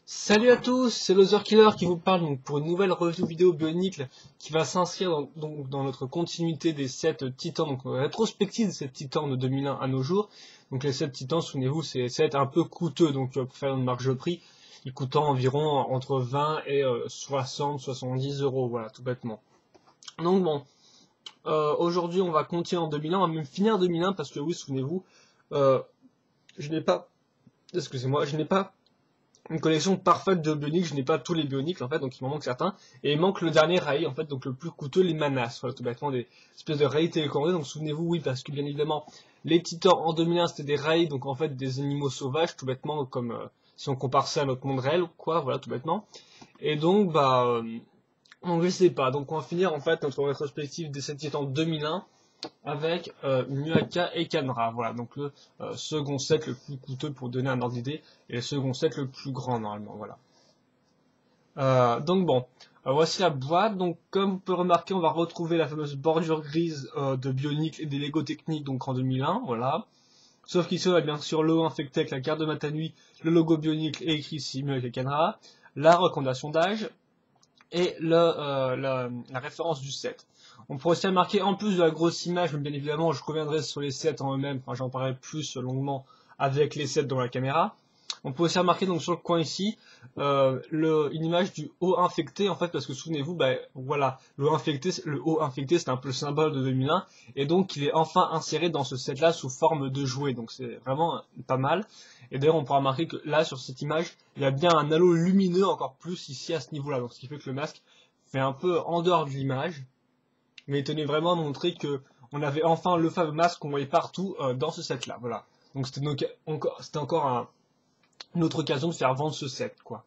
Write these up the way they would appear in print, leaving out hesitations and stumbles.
Salut à tous, c'est Loser Killer qui vous parle donc pour une nouvelle review vidéo Bionicle qui va s'inscrire dans notre continuité des 7 titans, donc rétrospective de 7 titans de 2001 à nos jours. Donc les 7 titans, souvenez-vous, c'est des 7 un peu coûteux, donc pour faire une marge de prix, ils coûtant environ entre 20 et 60-70 euros, voilà, tout bêtement. Donc bon, aujourd'hui on va continuer en 2001, on va même finir 2001 parce que oui, souvenez-vous, je n'ai pas, excusez-moi, je n'ai pas une collection parfaite de Bionicle, je n'ai pas tous les Bionicle en fait, donc il m'en manque certains, et il manque le dernier rail en fait, donc le plus coûteux, les Manas, voilà, tout bêtement des espèces de rails télécommandés, donc souvenez-vous, oui, parce que bien évidemment, les Titans en 2001 c'était des rails, donc en fait des animaux sauvages, tout bêtement, comme si on compare ça à notre monde réel, quoi, voilà, tout bêtement, et donc, donc je sais pas, donc on va finir en fait notre rétrospective des 7 Titans 2001, avec Muaka et Kanra. Voilà, donc le second set le plus coûteux pour donner un ordre d'idée, et le second set le plus grand normalement. Voilà. Donc bon, voici la boîte. Donc comme vous pouvez remarquer, on va retrouver la fameuse bordure grise de Bionicle et des Lego Techniques donc en 2001. Voilà. Sauf qu'ici on a bien sûr le infecté avec la carte de Matanui, le logo Bionicle et écrit ici Muaka et Kanra, la recommandation d'âge et la référence du set. On pourrait aussi remarquer, en plus de la grosse image, mais bien évidemment je reviendrai sur les sets en eux-mêmes, enfin j'en parlerai plus longuement avec les sets dans la caméra. On peut aussi remarquer donc sur le coin ici une image du haut infecté en fait, parce que souvenez-vous, voilà, le haut infecté c'est un peu le symbole de 2001 et donc il est enfin inséré dans ce set là sous forme de jouet, donc c'est vraiment pas mal. Et d'ailleurs on pourra remarquer que là sur cette image il y a bien un halo lumineux encore plus ici à ce niveau là, donc ce qui fait que le masque fait un peu en dehors de l'image, mais il tenait vraiment à montrer que on avait enfin le fameux masque qu'on voyait partout dans ce set là, voilà. Donc c'était encore une autre occasion de faire vendre ce set, quoi.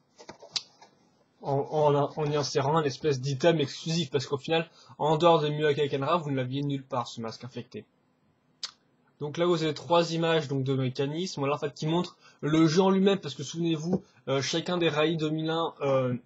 En y insérant un espèce d'item exclusif, parce qu'au final, en dehors de Muaka et Kanra, vous ne l'aviez nulle part, ce masque infecté. Donc là, vous avez 3 images donc de mécanismes, voilà, en fait, qui montrent le jeu en lui-même, parce que souvenez-vous, chacun des rails 2001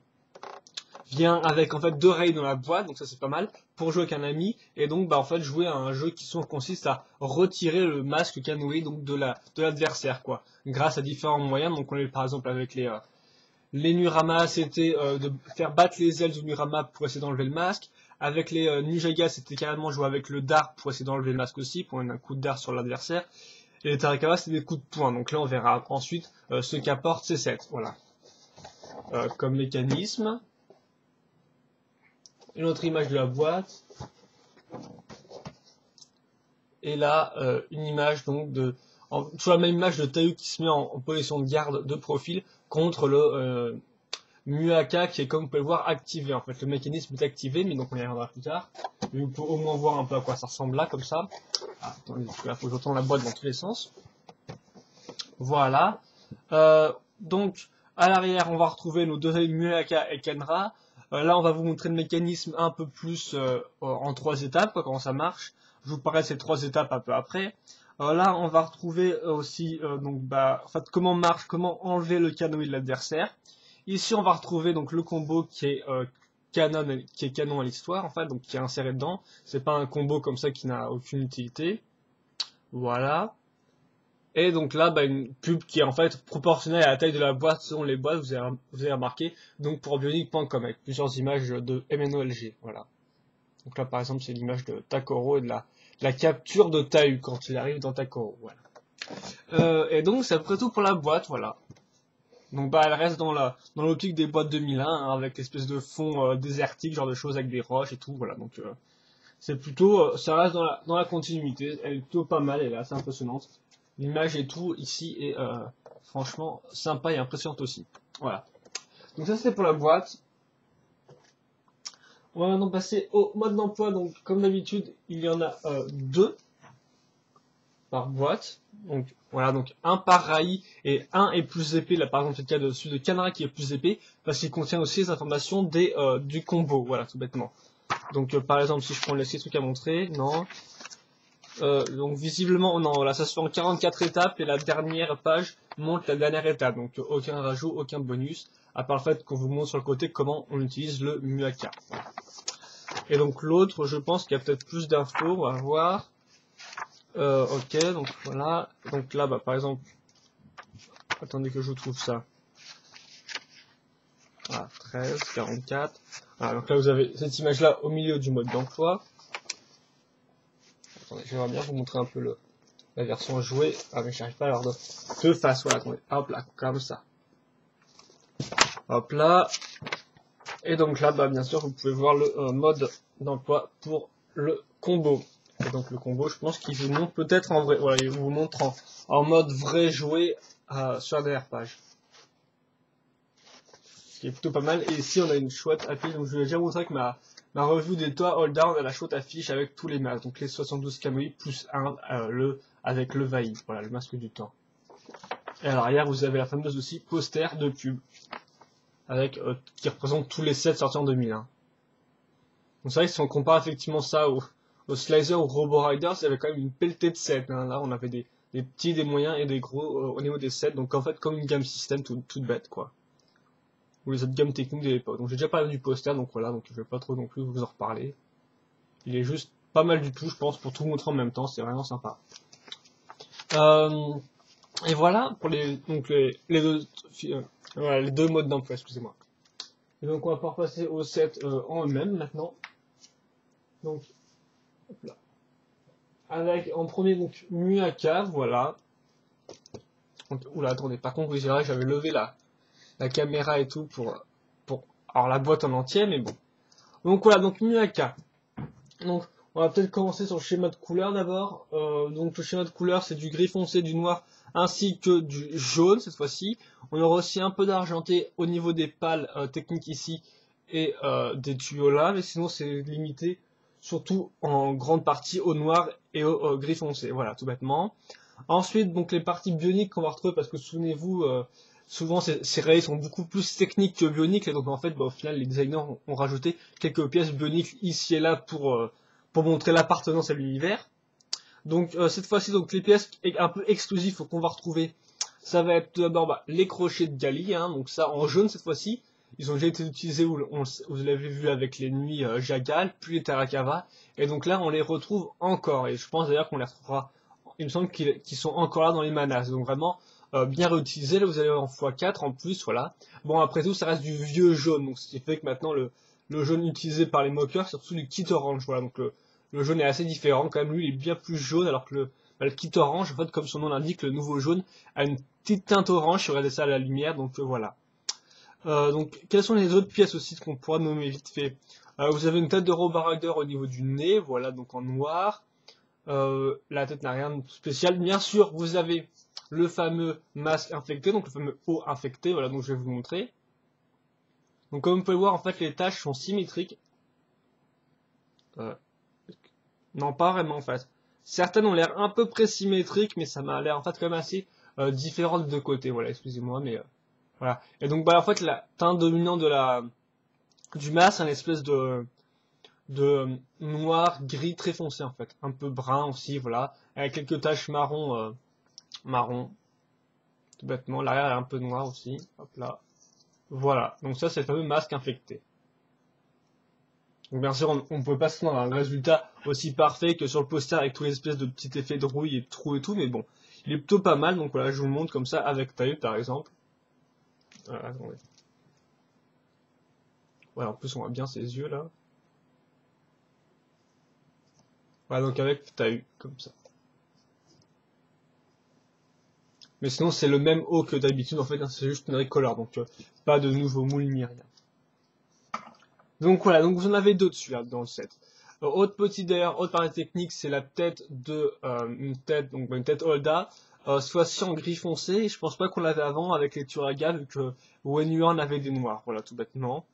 vient avec en fait 2 rails dans la boîte, donc ça c'est pas mal, pour jouer avec un ami, et donc en fait jouer à un jeu qui consiste à retirer le masque canoë donc de l'adversaire, quoi, grâce à différents moyens. Donc on est par exemple avec les Nurama, c'était de faire battre les ailes du Nurama pour essayer d'enlever le masque. Avec les Ninjaga, c'était carrément jouer avec le dart pour essayer d'enlever le masque aussi, pour un coup de dart sur l'adversaire. Et les Tarakawa, c'était des coups de poing. Donc là, on verra ensuite ce qu'apportent ces sets. Voilà. Comme mécanisme. Une autre image de la boîte. Et là, une image donc toujours la même image de Tayu qui se met en position de garde de profil contre le Muaka qui est, comme vous pouvez le voir, activé. En fait, le mécanisme est activé, mais donc on y reviendra plus tard. Mais vous pouvez au moins voir un peu à quoi ça ressemble là, comme ça. Ah, attendez, parce que là, faut que je retourne la boîte dans tous les sens. Voilà. Donc, à l'arrière, on va retrouver nos deux Muaka et Kanra. Là, on va vous montrer le mécanisme un peu plus en 3 étapes, quoi, comment ça marche. Je vous parlerai de ces 3 étapes un peu après. Là, on va retrouver aussi en fait, comment enlever le canoë de l'adversaire. Ici, on va retrouver donc le combo qui est canon à l'histoire, en fait, donc qui est inséré dedans. C'est pas un combo comme ça qui n'a aucune utilité. Voilà. Et donc là, une pub qui est en fait proportionnelle à la taille de la boîte selon les boîtes, vous avez remarqué, donc pour bionic.com avec plusieurs images de MNOLG, voilà. Donc là, par exemple, c'est l'image de Takoro et de la capture de Tahu quand il arrive dans Takoro, voilà. Et donc, c'est à peu près tout pour la boîte, voilà. Donc elle reste dans l'optique des boîtes 2001, hein, avec l'espèce de fond désertique, genre de choses avec des roches et tout, voilà. Donc c'est plutôt, ça reste dans la continuité, elle est plutôt pas mal, elle est assez impressionnante. L'image et tout ici est franchement sympa et impressionnante aussi. Voilà. Donc ça c'est pour la boîte. On va maintenant passer au mode d'emploi. Donc comme d'habitude, il y en a 2 par boîte. Donc voilà, donc un par rail et un est plus épais. Là par exemple c'est le cas de celui de Kanra qui est plus épais parce qu'il contient aussi les informations du combo. Voilà, tout bêtement. Donc par exemple si je prends les 6 trucs à montrer, non. Donc visiblement, non, là ça se fait en 44 étapes et la dernière page montre la dernière étape. Donc aucun rajout, aucun bonus, à part le fait qu'on vous montre sur le côté comment on utilise le Muaka. Et donc l'autre, je pense qu'il y a peut-être plus d'infos, on va voir. Ok, donc voilà. Donc là, par exemple, attendez que je trouve ça. Voilà, 13, 44. Voilà, donc là vous avez cette image-là au milieu du mode d'emploi. Attendez, j'aimerais bien vous montrer un peu la version jouée. Ah mais j'arrive pas à l'avoir de face. Voilà, attendez. Hop là, comme ça. Hop là. Et donc là, bah, bien sûr, vous pouvez voir le mode d'emploi pour le combo. Et donc le combo, je pense qu'il vous montre peut-être en vrai. Voilà, il vous montre en mode vrai joué sur la dernière page. Ce qui est plutôt pas mal. Et ici, on a une chouette affiche. Donc je vous ai déjà montré avec ma review des toits Hold Down, on a la chouette affiche avec tous les masques. Donc les 72 Kamui plus 1 avec le Vaï. Voilà, le masque du temps. Et à l'arrière, vous avez la fameuse aussi poster de pub. Avec qui représente tous les sets sortis en 2001. Donc c'est vrai que si on compare effectivement ça au Slicer ou Robo Riders, il y avait quand même une pelletée de sets. Hein. Là, on avait des petits, des moyens et des gros au niveau des sets. Donc en fait, comme une gamme système toute bête, quoi. Ou les autres gammes techniques de l'époque. Donc j'ai déjà parlé du poster, donc voilà, donc je vais pas trop non plus vous en reparler. Il est juste pas mal du tout, je pense, pour tout montrer en même temps. C'est vraiment sympa. Et voilà pour les deux modes d'emploi, excusez-moi. Et donc on va pouvoir passer aux sets en eux-mêmes maintenant. Donc, hop là. Avec en premier donc Muaka, voilà. Donc, oula, attendez, par contre, oui, c'est vrai, j'avais levé la caméra et tout pour alors la boîte en entier, mais bon. Donc voilà, donc Muaka. Donc on va peut-être commencer sur le schéma de couleur d'abord. Donc le schéma de couleur, c'est du gris foncé, du noir, ainsi que du jaune cette fois-ci. On aura aussi un peu d'argenté au niveau des pales techniques ici et des tuyaux là, mais sinon c'est limité surtout en grande partie au noir et au gris foncé. Voilà, tout bêtement. Ensuite, donc les parties bioniques qu'on va retrouver, parce que souvenez-vous, souvent ces rails sont beaucoup plus techniques que bioniques, et donc en fait, bah, au final, les designers ont rajouté quelques pièces bioniques ici et là pour montrer l'appartenance à l'univers. Donc cette fois-ci, donc les pièces un peu exclusives qu'on va retrouver, ça va être tout d'abord bah, les crochets de Gali, hein, donc ça en jaune cette fois-ci. Ils ont déjà été utilisés, vous l'avez vu avec les nuits Jagal, puis les Tarakava, et donc là on les retrouve encore, et je pense d'ailleurs qu'on les retrouvera, il me semble qu'ils sont encore là dans les manas, donc vraiment bien réutilisés, là vous allez en x4 en plus, voilà. Bon après tout ça reste du vieux jaune, donc ce qui fait que maintenant le jaune utilisé par les mockers, c'est surtout du kit orange, voilà, donc le jaune est assez différent, quand même lui il est bien plus jaune, alors que le kit orange, en fait comme son nom l'indique, le nouveau jaune a une petite teinte orange, si vous regardez ça à la lumière, donc voilà. Donc quelles sont les autres pièces aussi qu'on pourra nommer vite fait? Vous avez une tête de Robo Rider au niveau du nez, voilà, donc en noir. La tête n'a rien de spécial. Bien sûr, vous avez le fameux masque infecté, donc le fameux haut infecté, voilà, donc je vais vous montrer. Donc comme vous pouvez voir, en fait, les taches sont symétriques. Non, pas vraiment, en fait. Certaines ont l'air un peu près symétriques, mais ça m'a l'air, en fait, quand même assez différent de deux côtés. Voilà, excusez-moi, mais voilà. Et donc, bah, en fait, la teinte dominante du masque, c'est une espèce de noir, gris très foncé, en fait. Un peu brun aussi, voilà. Avec quelques taches marron. Tout bêtement. L'arrière est un peu noir aussi. Hop là. Voilà. Donc ça, c'est le fameux masque infecté. Donc bien sûr, on ne pouvait pas se rendre à un résultat aussi parfait que sur le poster avec tous les espèces de petits effets de rouille et de trous et tout, mais bon, il est plutôt pas mal, donc voilà, je vous le montre comme ça avec Taï par exemple. Voilà, attendez. Voilà, en plus on voit bien ses yeux là. Voilà, donc avec Taï, comme ça. Mais sinon c'est le même haut que d'habitude, en fait, hein, c'est juste une recolor, donc pas de nouveau moule ni rien. Donc voilà, donc vous en avez deux dessus là, dans le set. Autre petit d'ailleurs, autre partie technique, c'est la tête de une tête Holda, cette fois-ci en gris foncé. Je pense pas qu'on l'avait avant avec les Turaga, vu que Wen Yuan avait des noirs, voilà, tout bêtement.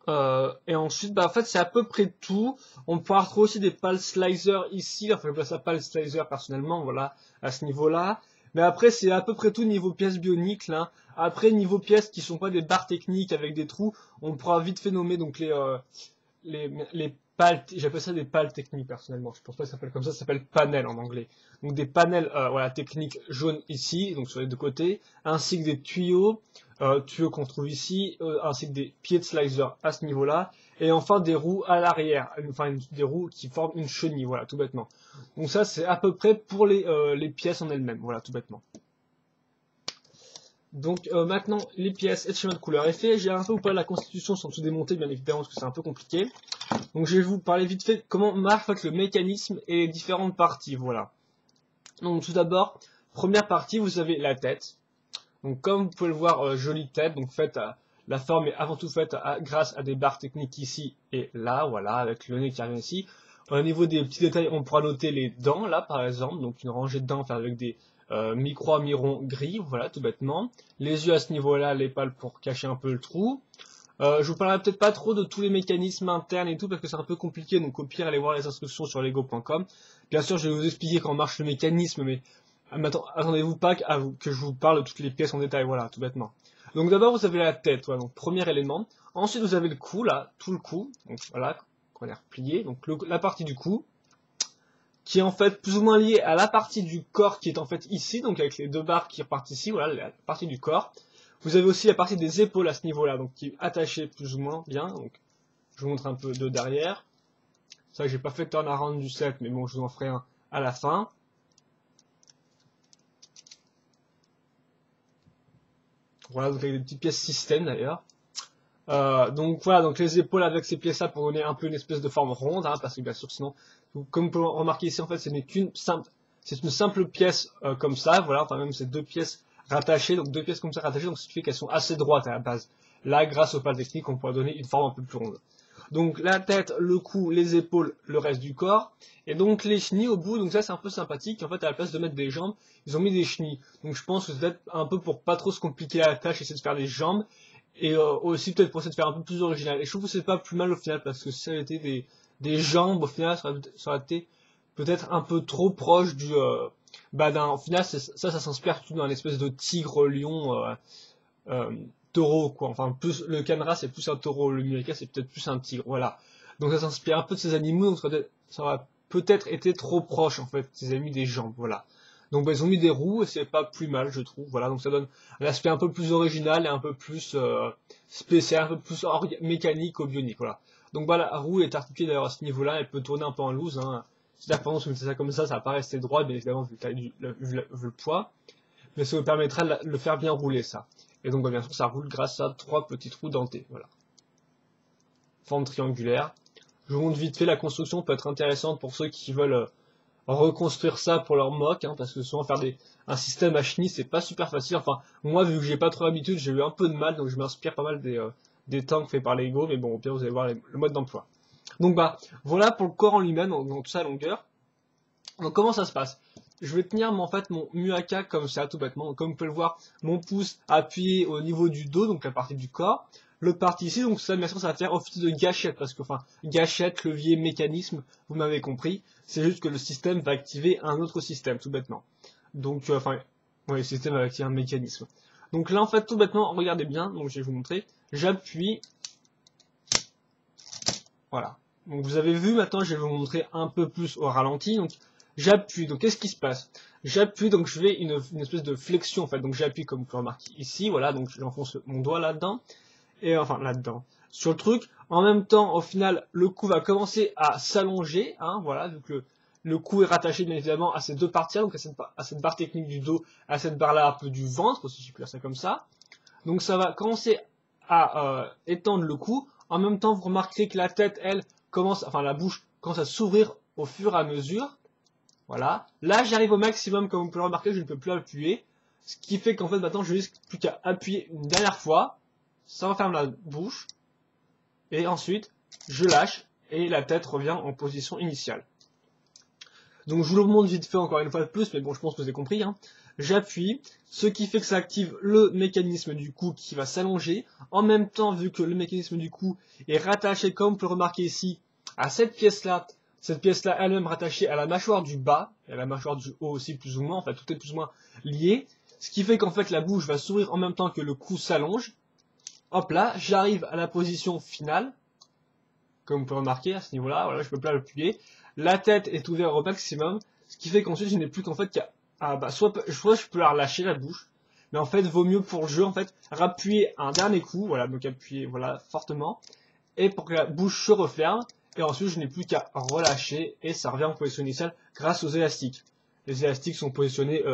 Et ensuite, bah en fait c'est à peu près tout. On pourra retrouver aussi des pal slicers ici, enfin je place ça pal slicer personnellement, voilà, à ce niveau-là. Mais après c'est à peu près tout niveau pièces bioniques là. Après niveau pièces qui sont pas des barres techniques avec des trous, on pourra vite fait nommer donc les pales, j'appelle ça des pales techniques personnellement. Je pense pas que ça s'appelle comme ça s'appelle panel en anglais. Donc des panels voilà techniques jaunes ici, donc sur les deux côtés, ainsi que des tuyaux qu'on trouve ici, ainsi que des pieds de slicer à ce niveau-là, et enfin des roues à l'arrière, enfin des roues qui forment une chenille, voilà, tout bêtement. Donc ça c'est à peu près pour les pièces en elles-mêmes, voilà, tout bêtement. Donc maintenant, les pièces et le schéma de couleur est fait. J'ai un peu ou pas la constitution sans tout démonter, bien évidemment, parce que c'est un peu compliqué. Donc je vais vous parler vite fait de comment marche en fait, le mécanisme et les différentes parties. Voilà. Donc tout d'abord, première partie, vous avez la tête. Donc comme vous pouvez le voir, jolie tête, donc faite la forme est avant tout faite grâce à des barres techniques ici et là, voilà, avec le nez qui revient ici. Au niveau des petits détails, on pourra noter les dents, là par exemple, donc une rangée de dents avec des mi-croix, mi-rond gris, voilà, tout bêtement. Les yeux à ce niveau-là, les pales pour cacher un peu le trou. Je vous parlerai peut-être pas trop de tous les mécanismes internes et tout, parce que c'est un peu compliqué, donc au pire, allez voir les instructions sur lego.com. Bien sûr, je vais vous expliquer comment marche le mécanisme, mais attendez-vous pas que je vous parle de toutes les pièces en détail, voilà, tout bêtement. Donc d'abord, vous avez la tête, voilà, donc premier élément. Ensuite, vous avez le cou, là, tout le cou, donc voilà, qu'on va replier, donc la partie du cou, qui est en fait plus ou moins liée à la partie du corps qui est en fait ici, donc avec les deux barres qui repartent ici, voilà, la partie du corps. Vous avez aussi la partie des épaules à ce niveau-là, donc qui est attachée plus ou moins bien, donc je vous montre un peu de derrière. Ça, j'ai pas fait de turnaround du set, mais bon, je vous en ferai un à la fin. Voilà, donc avec des petites pièces système d'ailleurs. Donc voilà, donc les épaules avec ces pièces-là pour donner un peu une espèce de forme ronde, hein, parce que bien sûr sinon, comme vous pouvez remarquer ici, en fait, c'est une simple pièce comme ça, voilà, enfin même c'est deux pièces rattachées, donc deux pièces comme ça rattachées, donc ce qui fait qu'elles sont assez droites à la base. Là, grâce aux pales techniques, on pourra donner une forme un peu plus ronde. Donc la tête, le cou, les épaules, le reste du corps, et donc les chenilles au bout, donc ça c'est un peu sympathique, en fait à la place de mettre des jambes, ils ont mis des chenilles. Donc je pense que c'est peut-être un peu pour pas trop se compliquer la tâche, essayer de faire des jambes, et aussi peut-être pour essayer de faire un peu plus original. Et je trouve que c'est pas plus mal au final, parce que si ça avait été des jambes, au final ça aurait été peut-être un peu trop proche du... au final ça s'inspire tout d'un espèce de tigre lion taureau quoi, enfin plus le canara c'est plus un taureau, le muaca c'est peut-être plus un tigre, voilà. Donc ça s'inspire un peu de ces animaux, donc ça aurait peut-être été trop proche en fait, ils avaient mis des jambes, voilà. Donc ils ont mis des roues et c'est pas plus mal je trouve, voilà, donc ça donne un aspect un peu plus original et un peu plus spécial, un peu plus mécanique ou bionique, voilà. Donc la roue est articulée d'ailleurs à ce niveau-là, elle peut tourner un peu en loose, hein. C'est-à-dire que si vous mettez ça comme ça va pas rester droit, bien évidemment vu le poids, mais ça vous permettra de le faire bien rouler ça. Et donc bien sûr ça roule grâce à trois petites roues dentées, voilà. Forme triangulaire. Je vous montre vite fait, la construction peut être intéressante pour ceux qui veulent reconstruire ça pour leur mock, hein, parce que souvent faire un système à chenilles c'est pas super facile. Enfin moi vu que j'ai pas trop l'habitude, j'ai eu un peu de mal, donc je m'inspire pas mal des tanks faits par Lego, mais bon au pire vous allez voir le mode d'emploi. Donc voilà pour le corps en lui-même dans toute sa longueur. Donc comment ça se passe? Je vais tenir en fait mon muaka comme ça tout bêtement. Donc, comme vous pouvez le voir, mon pouce appuyé au niveau du dos, donc la partie du corps. L'autre partie ici, donc ça bien sûr ça va faire office de gâchette, parce que enfin gâchette, levier, mécanisme, vous m'avez compris. C'est juste que le système va activer un autre système tout bêtement. Donc le système va activer un mécanisme. Donc là en fait tout bêtement, regardez bien, donc je vais vous montrer. J'appuie. Voilà. Donc vous avez vu, maintenant je vais vous montrer un peu plus au ralenti. Donc j'appuie, donc qu'est-ce qui se passe? J'appuie, donc je fais une espèce de flexion en fait, donc j'appuie comme vous pouvez remarquer ici, voilà, donc j'enfonce mon doigt là-dedans, et enfin là-dedans, sur le truc. En même temps, au final, le cou va commencer à s'allonger, hein, voilà, donc le cou est rattaché bien évidemment à ces deux parties, donc à cette barre technique du dos, à cette barre-là un peu du ventre, si je peux dire ça comme ça. Donc ça va commencer à étendre le cou. En même temps, vous remarquerez que la tête, elle, la bouche commence à s'ouvrir au fur et à mesure. Voilà. Là, j'arrive au maximum, comme vous pouvez le remarquer, je ne peux plus appuyer. Ce qui fait qu'en fait, maintenant, je risque plus qu'à appuyer une dernière fois. Ça referme la bouche. Et ensuite, je lâche et la tête revient en position initiale. Donc, je vous le remonte vite fait encore une fois de plus, mais bon, je pense que vous avez compris, hein. J'appuie, ce qui fait que ça active le mécanisme du cou qui va s'allonger. En même temps, vu que le mécanisme du cou est rattaché, comme vous pouvez le remarquer ici, à cette pièce-là elle-même rattachée à la mâchoire du bas, et à la mâchoire du haut aussi plus ou moins, enfin tout est plus ou moins lié. Ce qui fait qu'en fait la bouche va s'ouvrir en même temps que le cou s'allonge. Hop là, j'arrive à la position finale, comme vous pouvez remarquer à ce niveau-là, voilà, je peux pas l'appuyer. La tête est ouverte au maximum, ce qui fait qu'ensuite je n'ai plus qu'en fait qu'à soit je peux la relâcher la bouche, mais en fait vaut mieux pour le jeu en fait rappuyer un dernier coup, voilà, donc appuyer voilà fortement, et pour que la bouche se referme, et ensuite je n'ai plus qu'à relâcher et ça revient en position initiale grâce aux élastiques. Les élastiques sont positionnés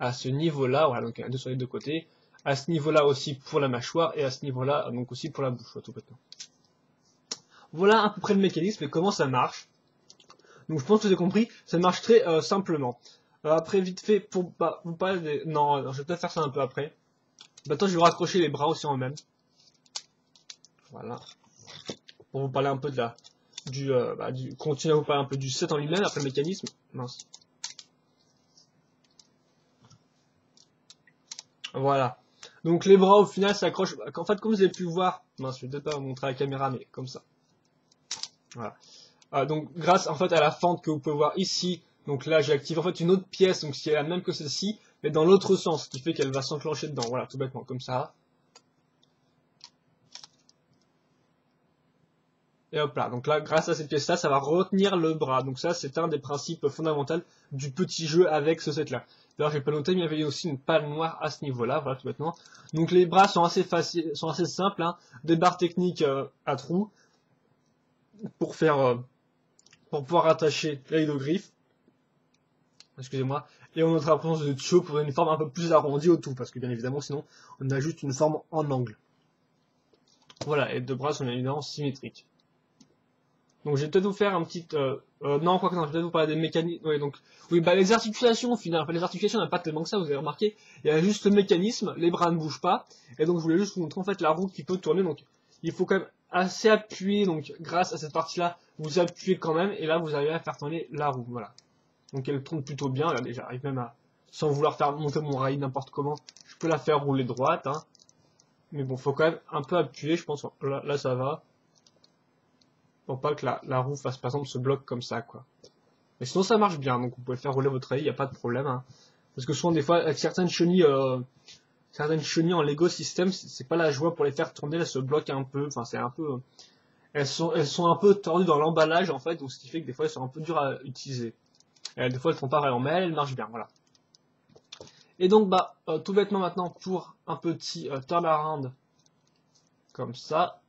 à ce niveau-là, voilà, donc deux sur les deux côtés, à ce niveau-là aussi pour la mâchoire et à ce niveau-là donc aussi pour la bouche, tout bêtement. Voilà à peu près le mécanisme et comment ça marche. Donc je pense que vous avez compris, ça marche très simplement. Après vite fait, pour vous parler des... Non, je vais peut-être faire ça un peu après. Maintenant je vais raccrocher les bras aussi en même. Voilà. Pour vous parler un peu de la... continuer à vous parler un peu du set en lui-même, après le mécanisme. Mince. Voilà. Donc les bras au final s'accrochent. En fait, comme vous avez pu voir, mince, je vais peut-être pas vous montrer à la caméra, mais comme ça. Voilà. Donc grâce en fait à la fente que vous pouvez voir ici, donc là j'ai activé en fait une autre pièce, donc qui est la même que celle-ci, mais dans l'autre sens, ce qui fait qu'elle va s'enclencher dedans. Voilà, tout bêtement, comme ça. Et hop là, donc là, grâce à cette pièce-là, ça va retenir le bras. Donc ça, c'est un des principes fondamentaux du petit jeu avec ce set-là. D'ailleurs, j'ai pas noté, mais il y avait aussi une palle noire à ce niveau-là, voilà, tout bêtement. Donc les bras sont assez faciles, sont assez simples, hein. Des barres techniques à trous pour faire, pour pouvoir attacher l'hydrogriffe. Excusez-moi. Et on notera la présence de tuyaux pour une forme un peu plus arrondie au tout, parce que bien évidemment, sinon, on a juste une forme en angle. Voilà, et deux bras sont bien évidemment symétriques. Donc je vais peut-être vous faire un petit... non, quoi que non, je vais peut-être vous parler des mécanismes. Ouais, donc, oui, bah les articulations, au final, enfin, les articulations, on n'a pas tellement que ça, vous avez remarqué. Il y a juste le mécanisme, les bras ne bougent pas. Et donc je voulais juste vous montrer en fait la roue qui peut tourner. Donc il faut quand même assez appuyer, donc grâce à cette partie-là, vous appuyez quand même, et là vous arrivez à faire tourner la roue, voilà. Donc elle tourne plutôt bien, regardez, j'arrive même à, sans vouloir faire monter mon rail n'importe comment, je peux la faire rouler droite, hein. Mais bon, faut quand même un peu appuyer, je pense, là ça va. Pour pas que la roue fasse par exemple ce bloc comme ça, quoi. Mais sinon ça marche bien, donc vous pouvez faire rouler votre rail, il n'y a pas de problème, hein. Parce que souvent des fois, avec certaines chenilles en Lego System, c'est pas la joie pour les faire tourner, elles se bloquent un peu, enfin c'est un peu... elles sont un peu tordues dans l'emballage en fait, donc ce qui fait que des fois elles sont un peu dures à utiliser. Des fois elles font pas vraiment, mais elles marchent bien, voilà. Et donc tout bêtement maintenant pour un petit turnaround comme ça.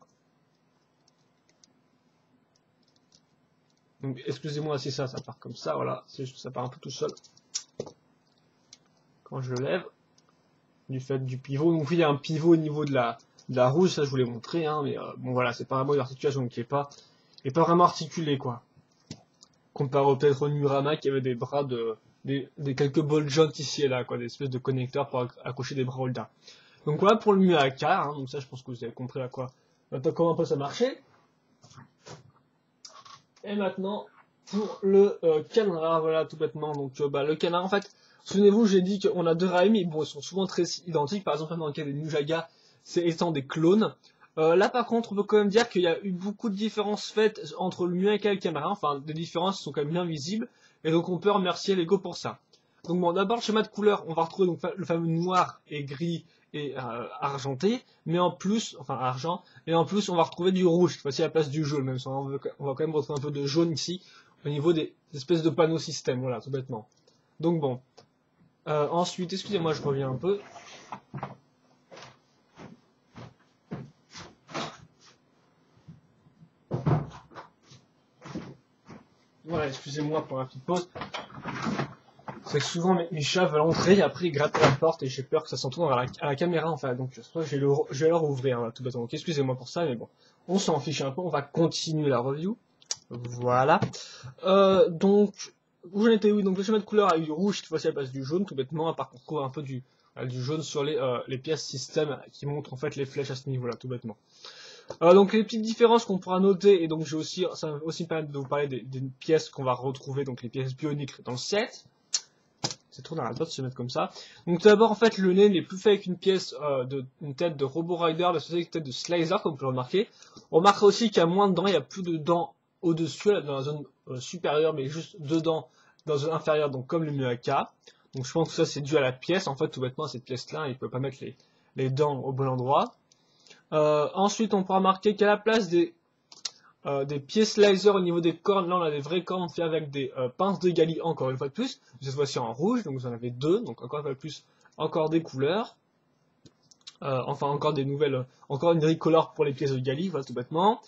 Donc excusez-moi si ça part comme ça, voilà, c'est juste ça part un peu tout seul. Quand je le lève, du fait du pivot, donc il y a un pivot au niveau de la roue, ça je vous l'ai montré, hein, mais bon voilà, c'est pas un mode d'articulation qui est pas vraiment articulé quoi. Comparé peut-être au Nurama qui avait des bras des quelques ball joints ici et là, quoi, des espèces de connecteurs pour accrocher des bras holders. Donc voilà pour le Muaka, hein, donc ça je pense que vous avez compris à quoi, maintenant comment peut ça marcher. Et maintenant pour le canard, voilà tout bêtement, donc le canard en fait, souvenez-vous j'ai dit qu'on a deux rails, mais bon ils sont souvent très identiques, par exemple dans le cas des Nujaga, c'est étant des clones. Là par contre on peut quand même dire qu'il y a eu beaucoup de différences faites entre le Muaka et le Camara, enfin des différences sont quand même bien visibles, et donc on peut remercier Lego pour ça. Donc bon, d'abord le schéma de couleur, on va retrouver donc le fameux noir et gris et argenté, mais en plus, enfin argent, et en plus on va retrouver du rouge, cette fois-ci à la place du jaune, même si on va quand même retrouver un peu de jaune ici, au niveau des espèces de panneaux système, voilà, tout bêtement. Donc bon, ensuite, excusez-moi, je reviens un peu. Voilà, excusez-moi pour la petite pause. C'est que souvent mes chats veulent entrer et après ils grattent à la porte et j'ai peur que ça s'en tourne à la caméra enfin, donc je vais leur ouvrir là, tout bêtement. Donc excusez-moi pour ça, mais bon, on s'en fiche un peu, on va continuer la review. Voilà. Donc, où j'en étais, oui, donc le schéma de couleur a eu du rouge, cette fois-ci à la place du jaune, tout bêtement, à part qu'on trouve un peu du jaune sur les pièces système qui montrent en fait les flèches à ce niveau-là, tout bêtement. Donc les petites différences qu'on pourra noter, et donc ça va aussi me permettre de vous parler des pièces qu'on va retrouver, donc les pièces bioniques dans le set. C'est trop dans la tête de se mettre comme ça. Donc tout d'abord en fait le nez n'est plus fait avec une pièce une tête de Robo Rider, mais c'est une tête de Slicer comme vous pouvez le remarquer. On remarquera aussi qu'il y a moins de dents, il y a plus de dents au-dessus, dans la zone supérieure, mais juste dedans, dans la zone inférieure, donc comme le Muaka. Donc je pense que ça c'est dû à la pièce, en fait tout bêtement cette pièce-là, il ne peut pas mettre les dents au bon endroit. Ensuite on pourra remarquer qu'à la place des pieds slicer au niveau des cornes, là on a des vraies cornes faites avec des pinces de gali encore une fois de plus, cette fois-ci en rouge, donc vous en avez deux, donc encore une fois de plus, encore des couleurs, enfin encore des nouvelles, encore une tricolore pour les pièces de gali, voilà tout bêtement.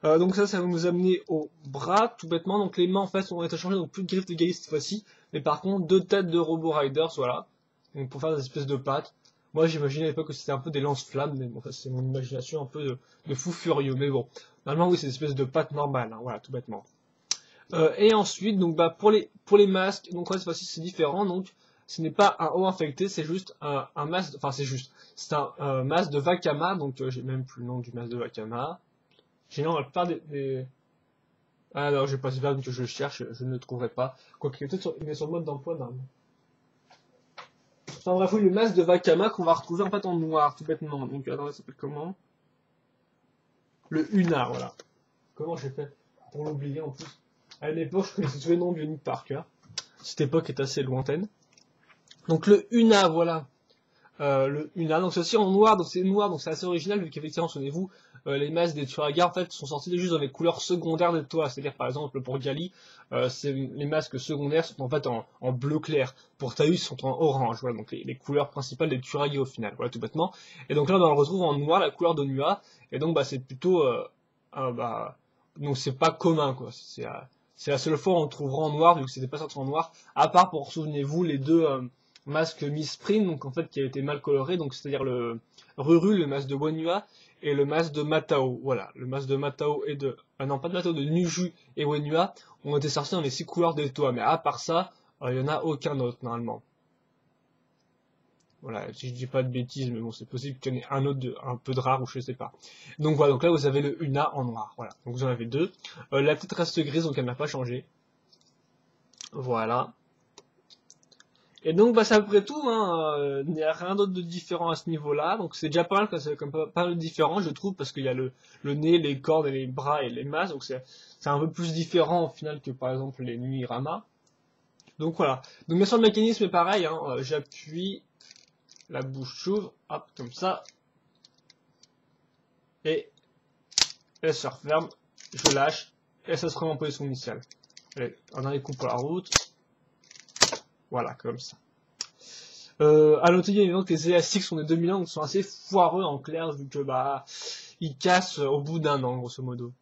Donc ça va nous amener au bras, tout bêtement, donc les mains en fait ont été changées, donc plus de griffes de gali cette fois-ci, mais par contre deux têtes de Robo Riders, voilà, donc pour faire des espèces de pattes. Moi, j'imaginais à l'époque que c'était un peu des lance-flammes, mais bon, ça, c'est mon imagination un peu de fou furieux. Mais bon, normalement, oui, c'est une espèce de pâte normale, hein, voilà, tout bêtement. Et ensuite, donc, bah, pour les masques, donc, ouais, cette fois-ci, c'est différent, donc, ce n'est pas un haut infecté, c'est juste un masque, enfin, c'est un masque de Vakama, donc, j'ai même plus le nom du masque de Vakama. J'ai non, la plupart ah non, j'ai pas ce verbe que je cherche, je ne le trouverai pas. Quoique, il est sur le mode d'emploi d'un. Enfin bref, oui, le masque de Vakama qu'on va retrouver en fait en noir, tout bêtement. Donc, attends, ça s'appelle comment? Le Una, voilà. Comment j'ai fait pour l'oublier en plus? À l'époque, je connaissais tous les noms de Unit par cœur. Cette époque est assez lointaine. Donc le Una, voilà. Le Una, donc c'est aussi en noir, donc c'est assez original vu qu'effectivement, souvenez-vous, les masques des Turaga en fait sont sortis juste dans les couleurs secondaires des toits, c'est-à-dire par exemple pour Gali, les masques secondaires sont en fait en bleu clair, pour Taïus ils sont en orange, voilà, donc les couleurs principales des Turaga au final, voilà tout bêtement. Et donc là bah, on le retrouve en noir, la couleur de Nua, et donc bah c'est plutôt, bah, donc c'est pas commun quoi, c'est la seule fois où on le trouvera en noir vu que c'était pas sorti en noir, à part pour souvenez-vous les deux masque Misprint, donc en fait qui a été mal coloré, donc c'est-à-dire le Ruru, le masque de Wenua, et le masque de Matao. Voilà, le masque de Matao et de... Ah non, pas de Matao, de Nuju et Wenua ont été sortis dans les 6 couleurs des toits, mais à part ça, il n'y en a aucun autre normalement. Voilà, si je dis pas de bêtises, mais bon, c'est possible qu'il y en ait un autre un peu de rare ou je sais pas. Donc voilà, donc là vous avez le Una en noir, voilà. Donc vous en avez deux. La petite reste grise, donc elle n'a pas changé. Voilà. Et donc, bah, c'est à peu près tout, hein. Il n'y a rien d'autre de différent à ce niveau-là. Donc, c'est déjà pas mal, c'est comme pas mal différent, je trouve, parce qu'il y a le nez, les cornes et les bras et les masses. Donc, c'est un peu plus différent, au final, que par exemple les Nuirama. Donc, voilà. Donc, bien sûr, le mécanisme est pareil, hein. J'appuie, la bouche s'ouvre, hop, comme ça. Et elle se referme, je lâche, et ça se remet en position initiale. Allez, un dernier coup pour la route. Voilà, comme ça. À noter évidemment que les élastiques sont des 2001, donc sont assez foireux en clair, vu que bah ils cassent au bout d'un an, grosso modo.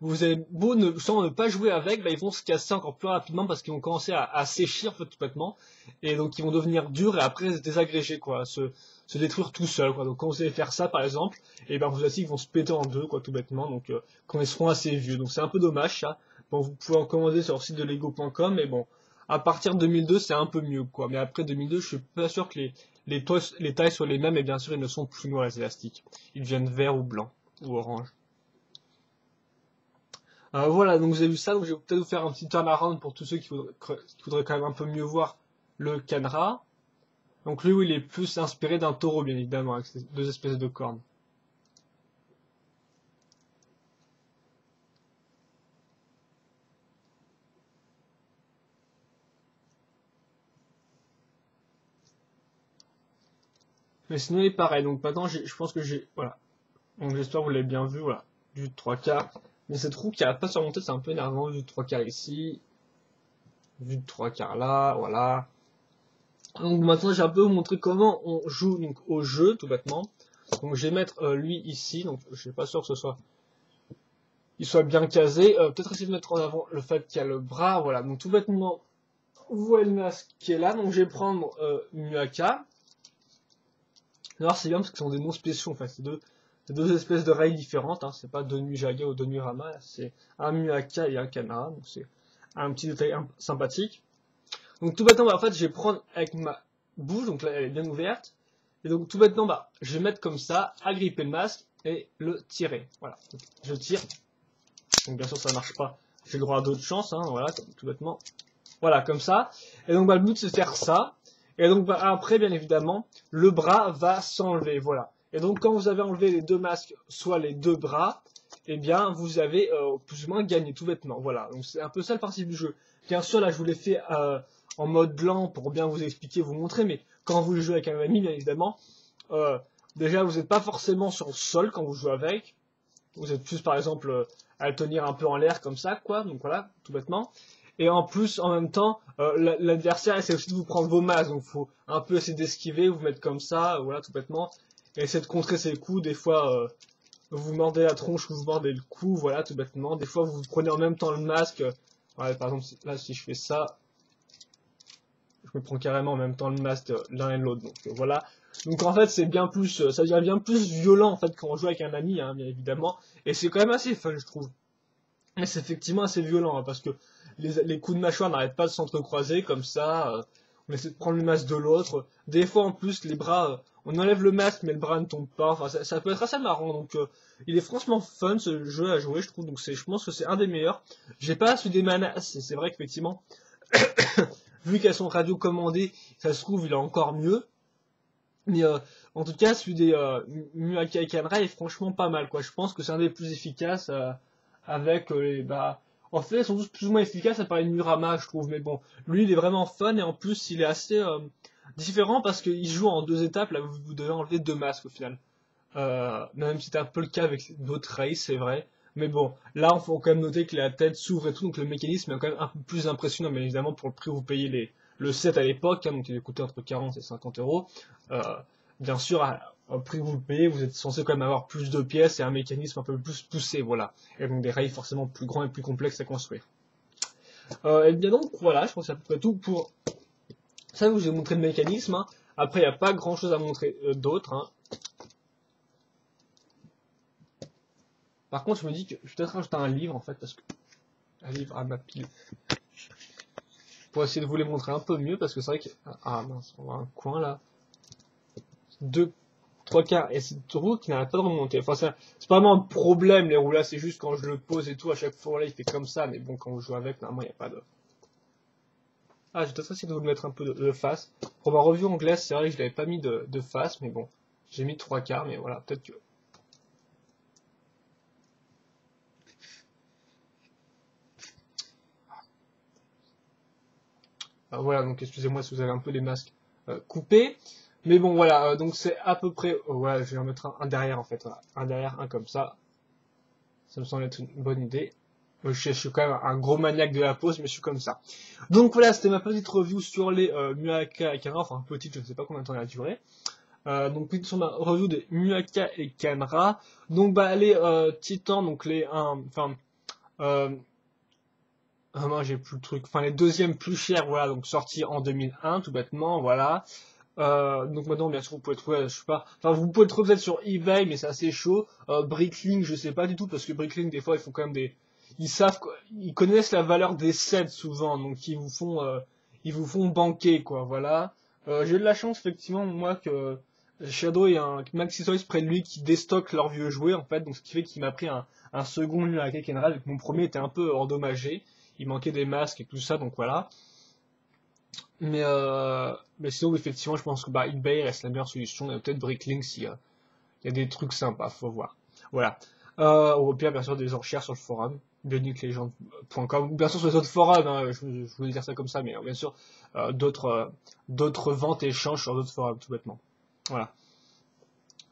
Vous avez beau sans ne pas jouer avec, bah, ils vont se casser encore plus rapidement parce qu'ils vont commencer à sécher en fait tout bêtement, et donc ils vont devenir durs et après se désagréger quoi, se détruire tout seul quoi. Donc quand vous allez faire ça par exemple, et ben vos élastiques vont se péter en deux quoi tout bêtement, donc quand ils seront assez vieux. Donc c'est un peu dommage ça. Bon, vous pouvez en commander sur le site de lego.com, mais bon, à partir de 2002, c'est un peu mieux, quoi. Mais après 2002, je suis pas sûr que les tailles soient les mêmes, et bien sûr, ils ne sont plus noirs, les élastiques. Ils deviennent verts ou blancs, ou orange. Voilà, donc vous avez vu ça, donc je vais peut-être vous faire un petit turnaround pour tous ceux qui voudraient quand même un peu mieux voir le Canra. Donc lui, oui, il est plus inspiré d'un taureau, bien évidemment, avec ces deux espèces de cornes. Mais sinon, il est pareil, donc maintenant, je pense que j'ai... Voilà. Donc j'espère que vous l'avez bien vu, voilà. Du 3 quarts. Mais cette roue qui n'arrête pas sur monter, c'est un peu énervant, vu de 3 quarts ici. Vu de 3 quarts là, voilà. Donc maintenant j'ai un peu vous montrer comment on joue donc, au jeu tout bêtement. Donc je vais mettre lui ici, donc je suis pas sûr que il soit bien casé. Peut-être essayer de mettre en avant le fait qu'il y a le bras, voilà. Donc tout bêtement, vous voyez le masque qui est là, donc je vais prendre Muaka. Alors c'est bien parce que ce sont des noms spéciaux en fait, c'est deux espèces de rails différentes, hein. C'est pas deux Nujaga ou deux Nurama, c'est un Muaka et un Kanara, donc c'est un petit détail sympathique. Donc tout bêtement, bah, en fait, je vais prendre avec ma bouche, donc là elle est bien ouverte, et donc tout bêtement, bah, je vais mettre comme ça, agripper le masque et le tirer. Voilà, donc, je tire. Donc bien sûr ça marche pas, j'ai le droit à d'autres chances, hein, voilà, tout bêtement. Voilà, comme ça. Et donc bah, le but c'est de faire ça. Et donc bah, après, bien évidemment, le bras va s'enlever, voilà. Et donc quand vous avez enlevé les deux masques, soit les deux bras, eh bien vous avez plus ou moins gagné tout bêtement. Voilà, donc c'est un peu ça le principe du jeu. Bien sûr, là je vous l'ai fait en mode lent pour bien vous expliquer, vous montrer, mais quand vous le jouez avec un ami, bien évidemment, déjà vous n'êtes pas forcément sur le sol quand vous jouez avec. Vous êtes plus par exemple à le tenir un peu en l'air comme ça, quoi. Donc voilà, tout bêtement. Et en plus, en même temps, l'adversaire essaie aussi de vous prendre vos masques, donc faut un peu essayer d'esquiver, vous mettre comme ça, voilà, tout bêtement, et essayer de contrer ses coups. Des fois, vous mordez la tronche, vous mordez le cou, voilà, tout bêtement. Des fois, vous prenez en même temps le masque. Ouais, par exemple, là, si je fais ça, je me prends carrément en même temps le masque l'un et l'autre. Donc voilà. Donc en fait c'est bien plus, ça devient bien plus violent en fait quand on joue avec un ami, hein, bien évidemment. Et c'est quand même assez fun je trouve. Mais c'est effectivement assez violent hein, parce que les coups de mâchoire n'arrêtent pas de s'entrecroiser comme ça. On essaie de prendre le masque de l'autre. Des fois en plus les bras, on enlève le masque mais le bras ne tombe pas. Enfin ça peut être assez marrant. Donc il est franchement fun ce jeu à jouer je trouve. Donc je pense que c'est un des meilleurs. J'ai pas celui des manas. C'est vrai qu'effectivement vu qu'elles sont radiocommandées, ça se trouve il est encore mieux. Mais en tout cas, celui des Muaka et Kanra est franchement pas mal, quoi. Je pense que c'est un des plus efficaces avec les. Bah, en fait, ils sont tous plus ou moins efficaces à part les Murama, je trouve. Mais bon, lui, il est vraiment fun et en plus, il est assez différent parce qu'il joue en deux étapes. Là, vous devez enlever deux masques au final. Même si c'était un peu le cas avec d'autres races, c'est vrai. Mais bon, là, on faut quand même noter que la tête s'ouvre et tout, donc le mécanisme est quand même un peu plus impressionnant, mais évidemment, pour le prix, vous payez le set à l'époque, hein, donc il coûtait entre 40 et 50 euros. Euh, Bien sûr, au prix que vous le payez, vous êtes censé quand même avoir plus de pièces et un mécanisme un peu plus poussé, voilà. Et donc des rails forcément plus grands et plus complexes à construire. Et bien donc, voilà, je pense que c'est à peu près tout pour ça, je vous ai montré le mécanisme, hein. Après, il n'y a pas grand chose à montrer d'autre, hein. Par contre, je me dis que je vais peut-être rajouter un livre en fait, parce que un livre à ma pile. Pour essayer de vous les montrer un peu mieux, parce que c'est vrai que. Ah mince, on voit un coin là. Deux, trois quarts, et c'est une roue qui n'arrête pas de remonter. Enfin, c'est pas vraiment un problème les roues là, c'est juste quand je le pose et tout, à chaque fois là il fait comme ça, mais bon, quand on joue avec, normalement il n'y a pas de. Ah, je vais peut-être essayer de vous le mettre un peu de face. Pour ma revue anglaise, c'est vrai que je l'avais pas mis de face, mais bon, j'ai mis trois quarts, mais voilà, peut-être que. Voilà, donc excusez-moi si vous avez un peu les masques coupés. Mais bon, voilà, donc c'est à peu près. Ouais, je vais en mettre un derrière en fait. Voilà. Un derrière, un comme ça. Ça me semble être une bonne idée. Je suis quand même un gros maniaque de la pose, mais je suis comme ça. Donc voilà, c'était ma petite review sur les Muaka et Kanra. Enfin, petite, je ne sais pas combien de temps elle a duré. Donc sur ma review des Muaka et Kanra. Donc bah les Titans, donc les enfin ah non, j'ai plus le truc. Enfin, les deuxièmes plus chers, voilà, donc sortis en 2001, tout bêtement, voilà. Donc maintenant, bien sûr, vous pouvez trouver, je sais pas, enfin, vous pouvez le trouver peut-être sur eBay, mais c'est assez chaud. Bricklink, je sais pas du tout, parce que Bricklink, des fois, ils font quand même ils savent, ils connaissent la valeur des sets souvent, donc ils vous font banquer, quoi, voilà. J'ai eu de la chance, effectivement, moi, que Shadow et un Maxi Toys près de lui qui déstocke leurs vieux jouets, en fait, donc ce qui fait qu'il m'a pris un second lieu à Kenra, vu que mon premier était un peu endommagé. Il manquait des masques et tout ça, donc voilà. Mais sinon, effectivement, je pense que bah, eBay reste la meilleure solution. Et peut-être Bricklink s'il y a des trucs sympas, faut voir. Voilà. Au pire, bien sûr, des enchères sur le forum, BenixLegend.com. Bien sûr, sur les autres forums, hein, je voulais dire ça comme ça, mais bien sûr, d'autres ventes et échanges sur d'autres forums, tout bêtement. Voilà.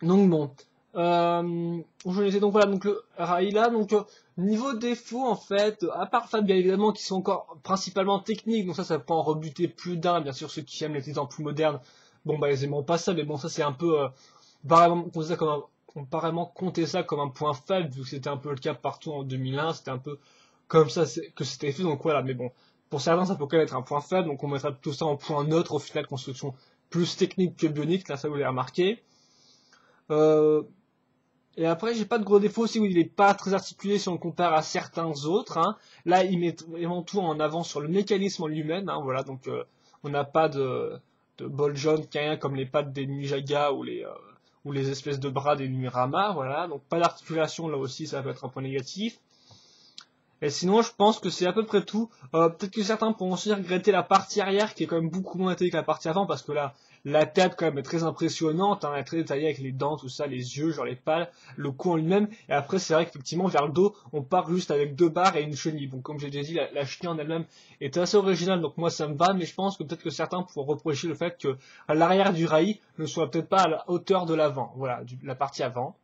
Donc bon. Où je disais donc voilà donc le Raila donc niveau défaut en fait à part ça bien évidemment qui sont encore principalement techniques donc ça peut en rebuter plus d'un bien sûr ceux qui aiment les titans plus modernes bon bah ils aimeront pas ça mais bon ça c'est un peu on peut vraiment compter ça comme un point faible vu que c'était un peu le cas partout en 2001 c'était un peu comme ça que c'était fait donc voilà mais bon pour certains ça peut quand même être un point faible donc on mettra tout ça en point neutre au final construction plus technique que bionique là ça vous l'avez remarqué. Et après, j'ai pas de gros défauts aussi où il est pas très articulé si on le compare à certains autres, hein. Là, il met vraiment tout en avant sur le mécanisme en lui-même, hein, voilà. Donc, on n'a pas de bol jaune qui rien comme les pattes des Nijaga ou les espèces de bras des Numirama, voilà. Donc, pas d'articulation là aussi, ça peut être un point négatif. Et sinon, je pense que c'est à peu près tout. Peut-être que certains pourront aussi regretter la partie arrière, qui est quand même beaucoup moins détaillée que la partie avant, parce que là, la tête quand même est très impressionnante, hein, elle est très détaillée avec les dents, tout ça, les yeux, genre les pales, le cou en lui-même. Et après, c'est vrai qu'effectivement, vers le dos, on part juste avec deux barres et une chenille. Bon, comme j'ai déjà dit, la chenille en elle-même est assez originale, donc moi ça me va, mais je pense que peut-être que certains pourront reprocher le fait que l'arrière du rail ne soit peut-être pas à la hauteur de l'avant, voilà, la partie avant.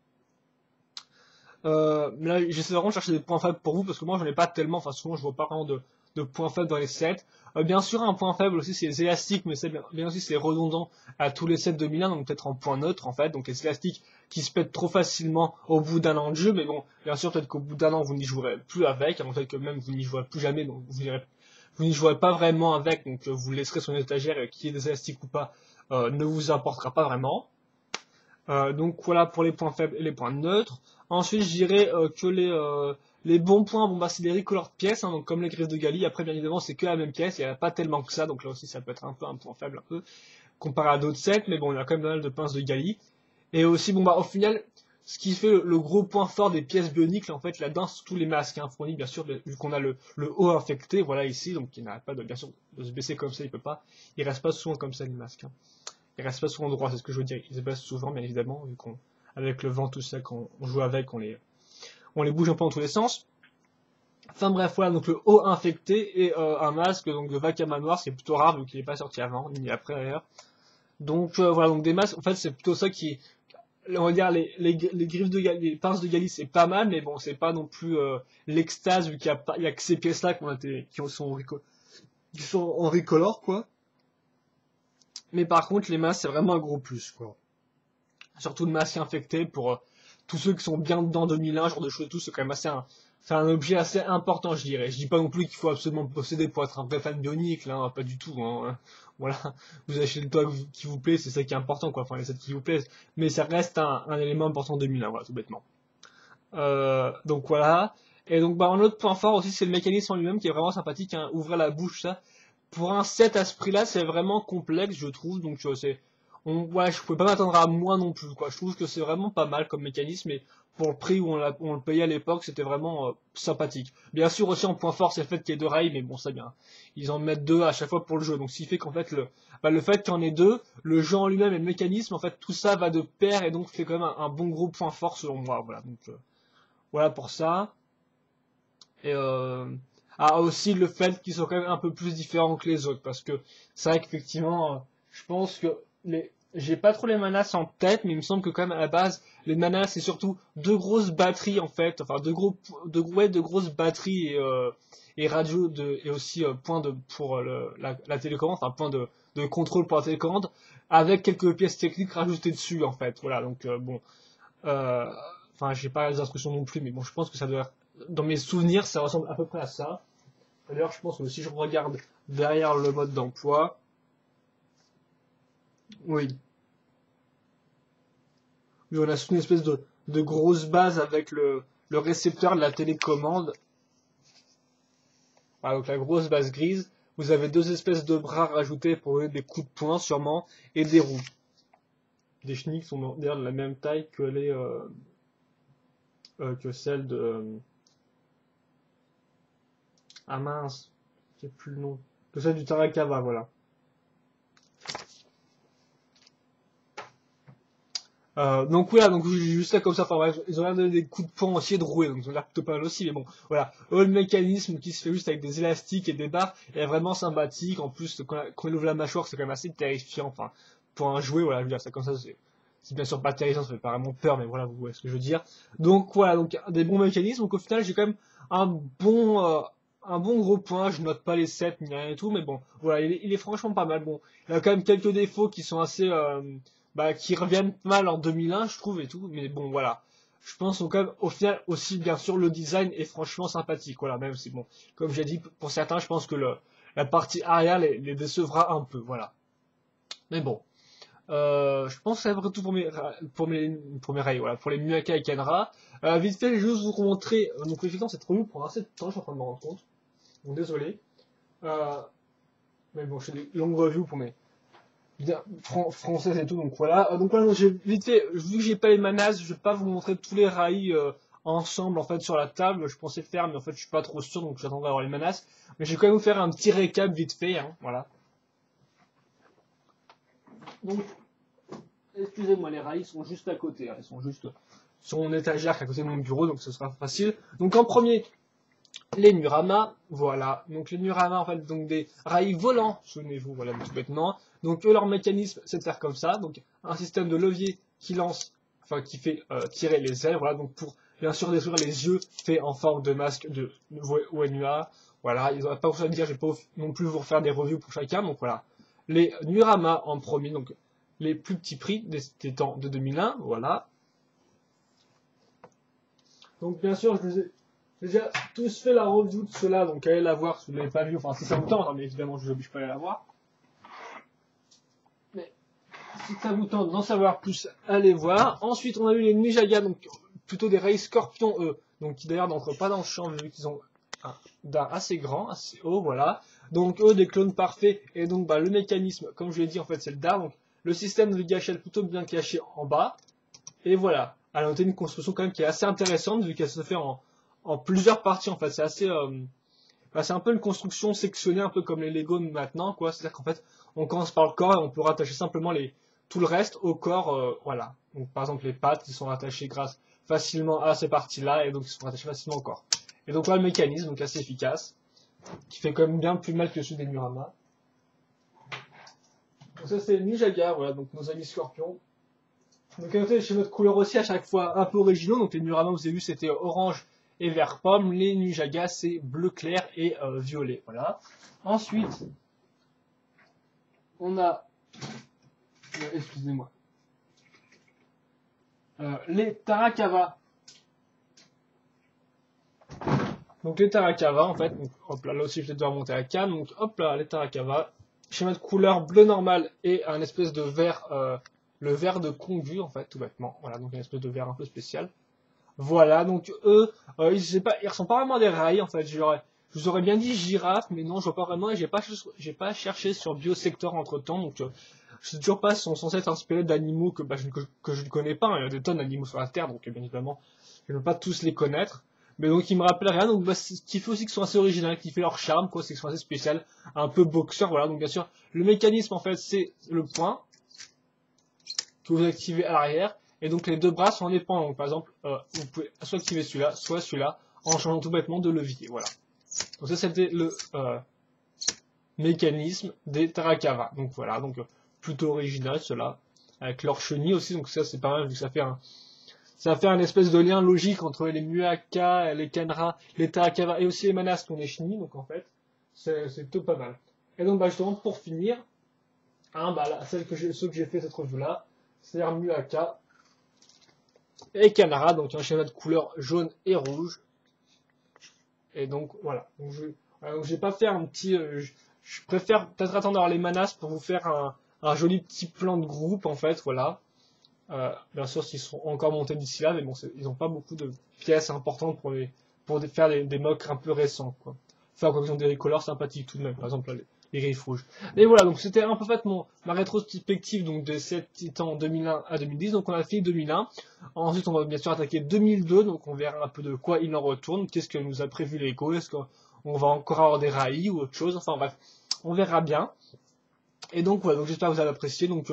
Là, j'essaie vraiment de chercher des points faibles pour vous parce que moi j'en ai pas tellement. Enfin, souvent je vois pas vraiment de points faibles dans les sets. Bien sûr, un point faible aussi c'est les élastiques, mais c'est bien aussi c'est redondant à tous les sets de Milan, donc peut-être en point neutre en fait. Donc les élastiques qui se pètent trop facilement au bout d'un an de jeu, mais bon, bien sûr peut-être qu'au bout d'un an vous n'y jouerez plus avec, peut-être que même vous n'y jouerez plus jamais, donc vous n'y jouerez pas vraiment avec, donc vous le laisserez sur une étagère et qu'il y ait des élastiques ou pas, ne vous apportera pas vraiment. Donc voilà pour les points faibles et les points neutres. Ensuite, je dirais que les bons points, bon bah c'est les recolor pièces, hein, donc comme les griffes de Gali. Après, bien évidemment, c'est que la même pièce, il n'y a pas tellement que ça, donc là aussi ça peut être un peu un point faible un peu comparé à d'autres sets, mais bon, il y a quand même pas mal de pinces de Gali. Et aussi, bon bah au final, ce qui fait le gros point fort des pièces bioniques, là, en fait, là-dedans, c'est tous les masques hein, fournis, bien sûr, vu qu'on a le haut infecté, voilà ici, donc il n'arrête pas de bien sûr de se baisser comme ça, il peut pas, il reste pas souvent comme ça les masques. Hein. Ils restent pas souvent droits, c'est ce que je veux dire. Ils se baissent souvent, bien évidemment, vu qu'on, avec le vent, tout ça, quand on joue avec, on les bouge un peu dans tous les sens. Enfin bref, voilà, donc le haut infecté et un masque donc de Vakama noir, c'est plutôt rare vu qu'il n'est pas sorti avant, ni après d'ailleurs. Donc voilà, donc des masques, en fait c'est plutôt ça qui, on va dire les griffes de Gali, les pinces de Gali c'est pas mal, mais bon c'est pas non plus l'extase vu qu'il y a pas, il y a que ces pièces là qui sont en recolor quoi. Mais par contre les masques c'est vraiment un gros plus quoi. Surtout le masque infecté pour tous ceux qui sont bien dedans 2001, genre de choses et tout, c'est quand même c'est un objet assez important, je dirais. Je dis pas non plus qu'il faut absolument posséder pour être un vrai fan bionique, là, pas du tout, hein. Voilà. Vous achetez le toit qui vous plaît, c'est ça qui est important, quoi. Enfin, les sets qui vous plaisent. Mais ça reste un élément important en 2001, voilà, tout bêtement. Donc voilà. Et donc, bah, un autre point fort aussi, c'est le mécanisme en lui-même qui est vraiment sympathique, hein. Ouvrir la bouche, ça. Pour un set à ce prix-là, c'est vraiment complexe, je trouve. Donc, ouais, je pouvais pas m'attendre à moins non plus, quoi. Je trouve que c'est vraiment pas mal comme mécanisme, et pour le prix où on le payait à l'époque, c'était vraiment sympathique. Bien sûr, aussi en point fort, c'est le fait qu'il y ait deux rails, mais bon, ça bien. Ils en mettent deux à chaque fois pour le jeu, donc ce qui fait qu'en fait, le fait qu'il y en ait deux, le jeu en lui-même et le mécanisme, en fait, tout ça va de pair et donc fait quand même un bon gros point fort selon moi. Voilà, donc voilà pour ça. Et aussi le fait qu'ils sont quand même un peu plus différents que les autres, parce que c'est vrai qu'effectivement, je pense que j'ai pas trop les manas en tête, mais il me semble que quand même à la base, les manas c'est surtout deux grosses batteries en fait, enfin deux grosses batteries et radio et aussi point de pour la télécommande, enfin point de contrôle pour la télécommande, avec quelques pièces techniques rajoutées dessus en fait. Voilà, donc bon, euh, enfin j'ai pas les instructions non plus, mais bon, je pense que ça doit dans mes souvenirs, ça ressemble à peu près à ça. D'ailleurs, je pense que si je regarde derrière le mode d'emploi, oui, oui, on a une espèce de grosse base avec le récepteur de la télécommande. Voilà, donc la grosse base grise. Vous avez deux espèces de bras rajoutés pour donner des coups de poing sûrement et des roues. Des chenilles qui sont d'ailleurs de la même taille que que celles de ah mince, j'ai plus le nom. Que celle du Tarakava, voilà. Donc voilà, donc juste ça comme ça, enfin bref, ils ont l'air de donner des coups de poing aussi et de rouer, donc ils ont l'air plutôt pas mal aussi, mais bon, voilà. Le mécanisme qui se fait juste avec des élastiques et des barres est vraiment sympathique, en plus quand il ouvre la mâchoire c'est quand même assez terrifiant, enfin, pour un jouet, voilà, je veux dire, ça comme ça, c'est bien sûr pas terrifiant, ça fait pas vraiment peur, mais voilà, vous voyez ce que je veux dire. Donc voilà, donc des bons mécanismes, donc au final j'ai quand même un bon, euh, un bon gros point, je note pas les 7 ni rien et tout, mais bon, voilà, il est franchement pas mal, bon, il a quand même quelques défauts qui sont assez, qui reviennent mal en 2001, je trouve, et tout, mais bon, voilà. Je pense au, quand même, au final aussi, bien sûr, le design est franchement sympathique, voilà, même si, bon, comme j'ai dit, pour certains, je pense que la partie arrière les décevra un peu, voilà. Mais bon, je pense que c'est à peu près tout pour mes rails, voilà, pour les Muaka et Kenra. Vite fait, je vais juste vous montrer, donc effectivement, cette revue prend assez de temps, je suis en train de me rendre compte, donc désolé. Euh, mais bon, je fais des longues reviews pour mes, bien française et tout, donc voilà. Donc voilà, j'ai vite fait, vu que j'ai pas les manas, je vais pas vous montrer tous les rails ensemble en fait sur la table. Je pensais faire, mais en fait je suis pas trop sûr, donc j'attendrai avoir les manas. Mais je vais quand même vous faire un petit récap vite fait, hein, voilà. Donc, excusez-moi, les rails sont juste à côté, hein, ils sont juste sur mon étagère qui est à côté de mon bureau, donc ce sera facile. Donc en premier, les Murama, voilà. Donc les Murama, en fait, donc des rails volants, souvenez-vous, voilà, tout bêtement. Donc eux, leur mécanisme, c'est de faire comme ça. Donc un système de levier qui lance, enfin qui fait tirer les ailes, voilà. Donc pour bien sûr détruire les yeux faits en forme de masque de Wenua. Voilà, ils n'auraient pas besoin de dire, je vais pas non plus vous refaire des reviews pour chacun. Donc voilà, les Murama en premier, donc les plus petits prix des temps de 2001, voilà. Donc bien sûr, j'ai déjà tous fait la review de cela, donc allez la voir si vous ne l'avez pas vu, enfin si ça vous tente, hein, mais évidemment je vous oblige pas à aller la voir. Mais si ça vous tente d'en savoir plus, allez voir. Ensuite on a eu les Ninjaga, donc plutôt des rails scorpions eux, donc qui d'ailleurs n'entrent pas dans le champ vu qu'ils ont un dard assez grand, assez haut, voilà. Donc eux des clones parfaits, et donc bah, le mécanisme, comme je l'ai dit en fait c'est le dard, donc le système de gâchette plutôt bien caché en bas, et voilà. À noter une construction quand même qui est assez intéressante vu qu'elle se fait en plusieurs parties en fait. C'est assez, c'est un peu une construction sectionnée un peu comme les Lego maintenant quoi. C'est-à-dire qu'en fait on commence par le corps et on peut rattacher simplement tout le reste au corps, voilà. Donc par exemple les pattes ils sont rattachées grâce facilement à ces parties-là et donc ils sont rattachés facilement au corps. Et donc là le mécanisme donc assez efficace qui fait quand même bien plus mal que celui des Murama. Donc ça c'est Ninjaga, voilà donc nos amis scorpions. Donc à noter les schémas de couleurs aussi à chaque fois un peu originaux. Donc les Murama vous avez vu c'était orange et vert pomme. Les Ninjaga c'est bleu clair et violet. Voilà. Ensuite on a excusez-moi les Tarakava. Donc les Tarakava en fait. Donc, hop là aussi je vais devoir monter à Cannes. Donc hop là les Tarakava. Schéma de couleur bleu normal et un espèce de vert. Le vert de Kongu en fait tout bêtement. Voilà donc une espèce de vert un peu spécial. Voilà, donc eux, ils ressemblent pas vraiment à des rails en fait. Je vous aurais bien dit girafe, mais non, je vois pas vraiment et j'ai pas cherché sur Biosector entre temps, donc je sais toujours pas si sont censés être inspirés d'animaux que je ne connais pas. Hein. Il y a des tonnes d'animaux sur la Terre, donc bien évidemment, je ne peux pas tous les connaître. Mais donc ils me rappellent rien, donc bah, ce qui fait aussi qu'ils sont assez originaux, qui fait leur charme, quoi, c'est qu'ils sont assez spéciaux, un peu boxeurs, voilà. Donc bien sûr, le mécanisme en fait, c'est le point que vous activez à l'arrière. Et donc les deux bras sont indépendants. Donc par exemple, vous pouvez soit activer celui-là, soit celui-là, en changeant tout bêtement de levier. Voilà. Donc ça c'était le mécanisme des Tarakava. Donc voilà, donc plutôt original cela, avec leur chenille aussi. Donc ça c'est pas mal vu que ça fait un espèce de lien logique entre les Muaka, les Kanra, les Tarakava et aussi les Manas qui ont des chenilles. Donc en fait, c'est plutôt pas mal. Et donc bah, justement pour finir, hein, bah, là, ceux que j'ai fait cette revue là, c'est-à-dire Muaka et Canara, donc un schéma de couleur jaune et rouge. Et donc voilà. Donc je vais pas faire un petit. Je préfère peut-être attendre d'avoir les manas pour vous faire un joli petit plan de groupe en fait, voilà. Bien sûr, s'ils seront encore montés d'ici là, mais bon, ils n'ont pas beaucoup de pièces importantes pour faire des mocks un peu récents, quoi. Enfin, quoi, ils ont des couleurs sympathiques tout de même, par exemple là, les griffes rouges. Mais voilà, donc c'était un peu fait ma rétrospective donc de cette Titan 2001 à 2010. Donc on a fait 2001. Ensuite, on va bien sûr attaquer 2002. Donc on verra un peu de quoi il en retourne. Qu'est-ce que nous a prévu Lego? Est-ce qu'on va encore avoir des rails ou autre chose? Enfin bref, on verra bien. Et donc voilà, donc j'espère que vous avez apprécié. Donc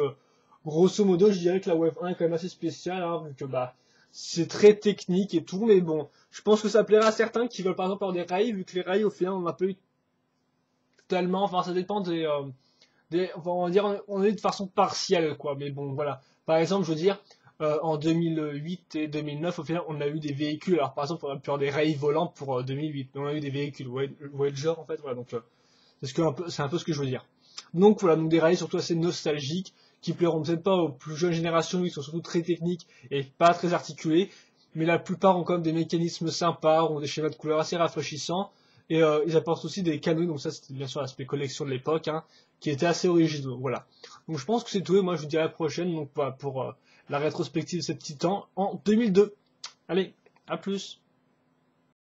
grosso modo, je dirais que la Wave 1 est quand même assez spéciale, hein, vu que bah c'est très technique et tout, mais bon, je pense que ça plaira à certains qui veulent par exemple avoir des rails, vu que les rails au final on n'a pas eu tellement, enfin ça dépend enfin, on va dire on est de façon partielle quoi, mais bon voilà. Par exemple, je veux dire, en 2008 et 2009 au final on a eu des véhicules, alors par exemple on a pu avoir des rails volants pour 2008, mais on a eu des véhicules, vous voyez le genre en fait, voilà, donc c'est un peu ce que je veux dire. Donc voilà, donc des rails surtout assez nostalgiques, qui plairont peut-être pas aux plus jeunes générations, qui sont surtout très techniques et pas très articulés, mais la plupart ont quand même des mécanismes sympas, ont des schémas de couleurs assez rafraîchissants, et ils apportent aussi des canons, donc ça c'était bien sûr l'aspect collection de l'époque, hein, qui était assez originaux, voilà. Donc je pense que c'est tout, et moi je vous dis à la prochaine, donc voilà, pour la rétrospective de cette Titan en 2002. Allez, à plus.